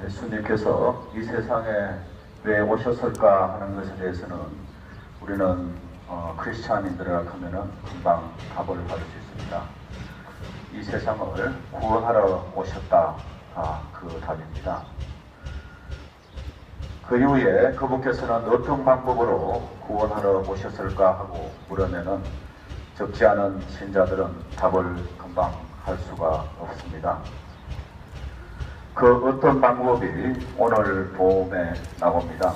예수님께서 이 세상에 왜 오셨을까 하는 것에 대해서는 우리는 크리스찬인들이라 하면은 금방 답을 받을 수 있습니다. 이 세상을 구원하러 오셨다. 그 답입니다. 그 이후에 그분께서는 어떤 방법으로 구원하러 오셨을까 하고 물으면은 적지 않은 신자들은 답을 금방 할 수가 없습니다. 그 어떤 방법이 오늘 복음에 나옵니다.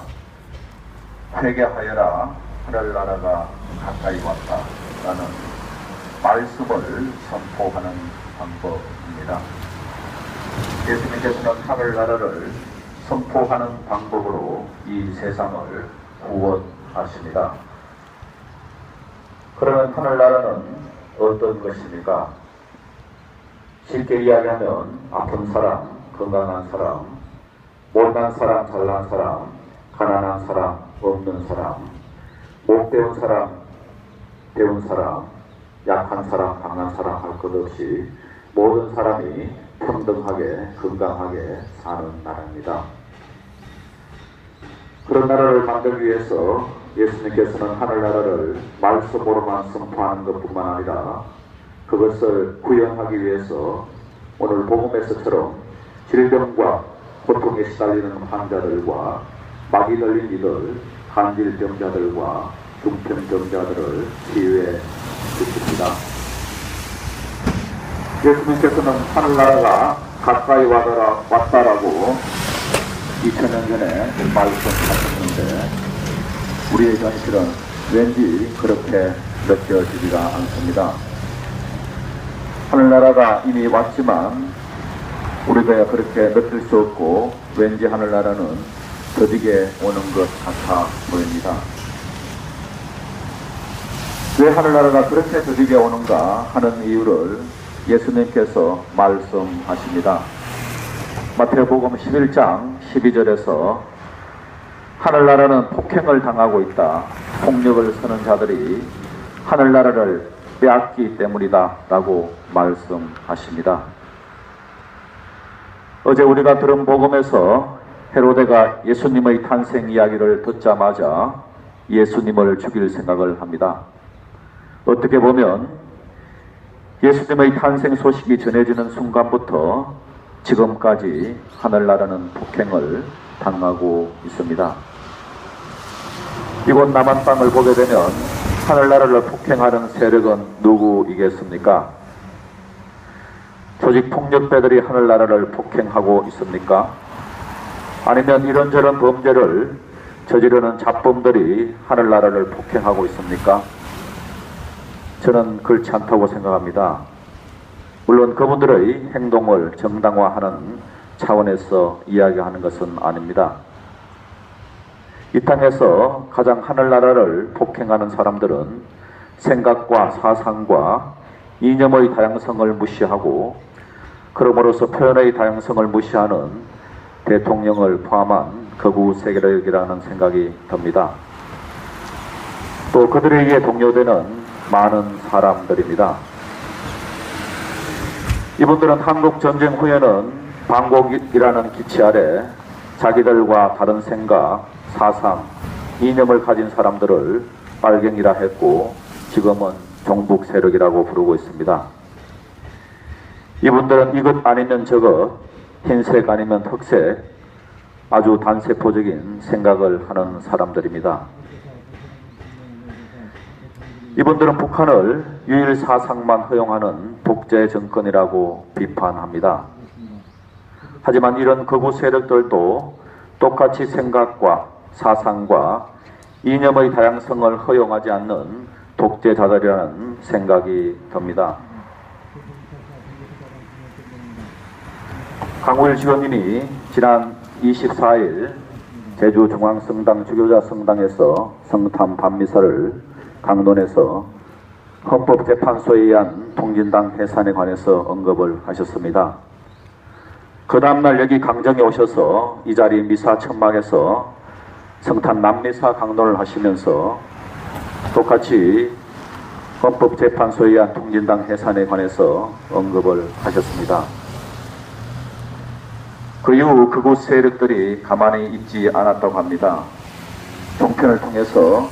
회개하여라, 하늘나라가 가까이 왔다 라는 말씀을 선포하는 방법입니다. 예수님께서는 하늘나라를 선포하는 방법으로 이 세상을 구원하십니다. 그러면 하늘나라는 어떤 것입니까? 쉽게 이야기하면 아픈 사람, 건강한 사람, 못난 사람, 잘난 사람, 가난한 사람, 없는 사람, 못 배운 사람, 배운 사람, 약한 사람, 강한 사람 할 것 없이 모든 사람이 평등하게 건강하게 사는 나라입니다. 그런 나라를 만들기 위해서 예수님께서는 하늘나라를 말씀으로만 선포하는 것뿐만 아니라 그것을 구현하기 위해서 오늘 복음에서처럼 질병과 고통에 시달리는 환자들과 마귀 걸린 이들, 간질병자들과 중풍병자들을 치유해 주십니다. 예수님께서는 하늘나라가 가까이 왔다라고 2000년 전에 말씀하셨는데 우리의 현실은 왠지 그렇게 느껴지지가 않습니다. 하늘나라가 이미 왔지만 우리가 그렇게 느낄 수 없고 왠지 하늘나라는 더디게 오는 것 같아 보입니다. 왜 하늘나라가 그렇게 더디게 오는가 하는 이유를 예수님께서 말씀하십니다. 마태복음 11장 12절에서 하늘나라는 폭행을 당하고 있다. 폭력을 쓰는 자들이 하늘나라를 빼앗기 때문이다 라고 말씀하십니다. 어제 우리가 들은 복음에서 헤로데가 예수님의 탄생 이야기를 듣자마자 예수님을 죽일 생각을 합니다. 어떻게 보면 예수님의 탄생 소식이 전해지는 순간부터 지금까지 하늘나라는 폭행을 당하고 있습니다. 이곳 남한 땅을 보게 되면 하늘나라를 폭행하는 세력은 누구이겠습니까? 조직 폭력배들이 하늘나라를 폭행하고 있습니까? 아니면 이런저런 범죄를 저지르는 잡범들이 하늘나라를 폭행하고 있습니까? 저는 그렇지 않다고 생각합니다. 물론 그분들의 행동을 정당화하는 차원에서 이야기하는 것은 아닙니다. 이 땅에서 가장 하늘나라를 폭행하는 사람들은 생각과 사상과 이념의 다양성을 무시하고 그러므로서 표현의 다양성을 무시하는 대통령을 포함한 극우 세력이라는 생각이 듭니다. 또 그들에게 동요되는 많은 사람들입니다. 이분들은 한국 전쟁 후에는 반공이라는 기치 아래 자기들과 다른 생각, 사상, 이념을 가진 사람들을 빨갱이라 했고 지금은 종북 세력이라고 부르고 있습니다. 이분들은 이것 아니면 저것, 흰색 아니면 흑색, 아주 단세포적인 생각을 하는 사람들입니다. 이분들은 북한을 유일 사상만 허용하는 독재 정권이라고 비판합니다. 하지만 이런 극우 세력들도 똑같이 생각과 사상과 이념의 다양성을 허용하지 않는 독재자들이라는 생각이 듭니다. 강우일 지원님이 지난 24일 제주중앙성당 주교자 성당에서 성탄 밤미사를 강론에서 헌법재판소에 의한 통진당 해산에 관해서 언급을 하셨습니다. 그 다음날 여기 강정에 오셔서 이 자리 미사 천막에서 성탄 남미사 강론을 하시면서 똑같이 헌법재판소에 의한 통진당 해산에 관해서 언급을 하셨습니다. 그 이후 그곳 세력들이 가만히 있지 않았다고 합니다. 종편을 통해서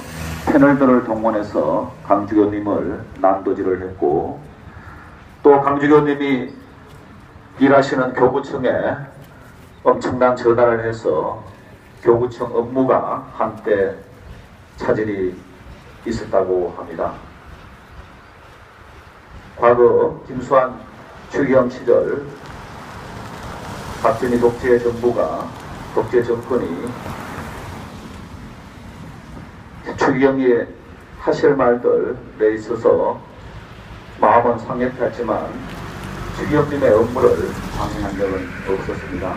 패널들을 동원해서 강주교님을 난도질을 했고, 또 강주교님이 일하시는 교구청에 엄청난 전화를 해서 교구청 업무가 한때 차질이 있었다고 합니다. 과거 김수환 추기경 시절 박정희 독재 정권이 추기경이 하실 말들에 있어서 마음은 상했지만 추기경님의 업무를 방해한 적은 없었습니다.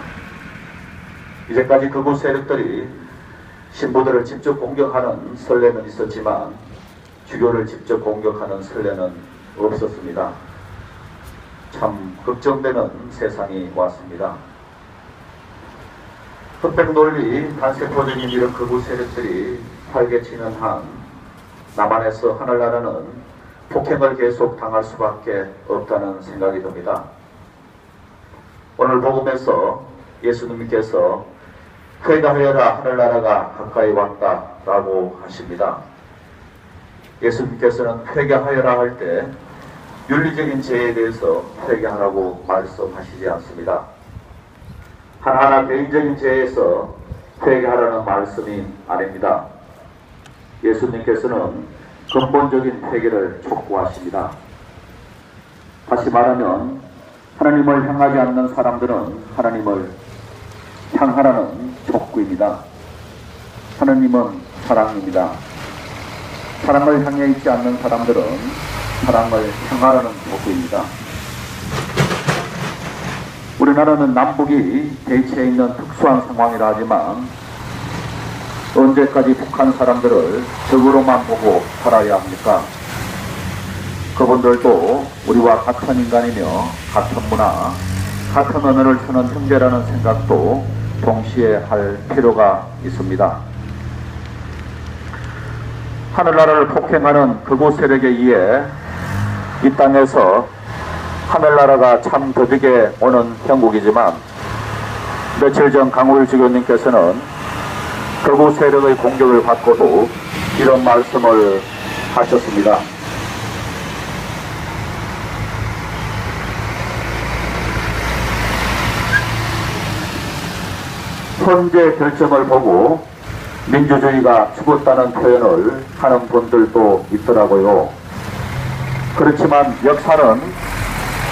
이제까지 그곳 세력들이 신부들을 직접 공격하는 선례는 있었지만 주교를 직접 공격하는 선례는 없었습니다. 참 걱정되는 세상이 왔습니다. 흑백 논리 단세포적인 이런 극우 세력들이 활개치는 한 남한에서 하늘나라는 폭행을 계속 당할 수밖에 없다는 생각이 듭니다. 오늘 복음에서 예수님께서 회개하여라 하늘나라가 가까이 왔다 라고 하십니다. 예수님께서는 회개하여라 할 때 윤리적인 죄에 대해서 회개하라고 말씀하시지 않습니다. 하나하나 개인적인 죄에서 회개하라는 말씀이 아닙니다. 예수님께서는 근본적인 회개를 촉구하십니다. 다시 말하면 하나님을 향하지 않는 사람들은 하나님을 향하라는 촉구입니다. 하나님은 사랑입니다. 사랑을 향해 있지 않는 사람들은 사랑을 향하라는 촉구입니다. 우리나라는 남북이 대치해 있는 특수한 상황이라 하지만 언제까지 북한 사람들을 적으로만 보고 살아야 합니까? 그분들도 우리와 같은 인간이며 같은 문화, 같은 언어를 쓰는 형제라는 생각도 동시에 할 필요가 있습니다. 하늘나라를 폭행하는 그곳 세력에 의해 이 땅에서 하늘나라가 참 더디게 오는 형국이지만 며칠 전 강우일 주교님께서는 그곳 세력의 공격을 받고도 이런 말씀을 하셨습니다. 현재 결정을 보고 민주주의가 죽었다는 표현을 하는 분들도 있더라고요. 그렇지만 역사는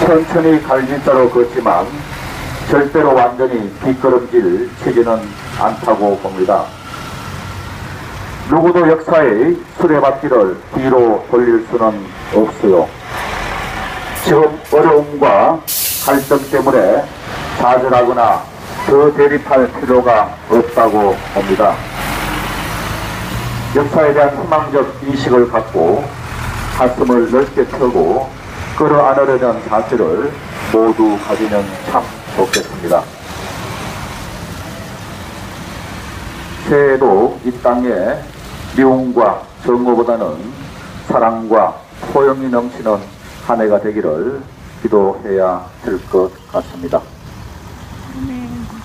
천천히 갈짓자로 걷지만 절대로 완전히 뒷걸음질 치지는 않다고 봅니다. 누구도 역사의 수레바퀴를 뒤로 돌릴 수는 없어요. 지금 어려움과 갈등 때문에 좌절하거나 더 대립할 필요가 없다고 봅니다. 역사에 대한 희망적 인식을 갖고 가슴을 넓게 펴고 끌어안으려는 자세를 모두 가지면 참 좋겠습니다. 새해에도 이 땅에 미움과 정오보다는 사랑과 포용이 넘치는 한 해가 되기를 기도해야 될 것 같습니다. 아멘.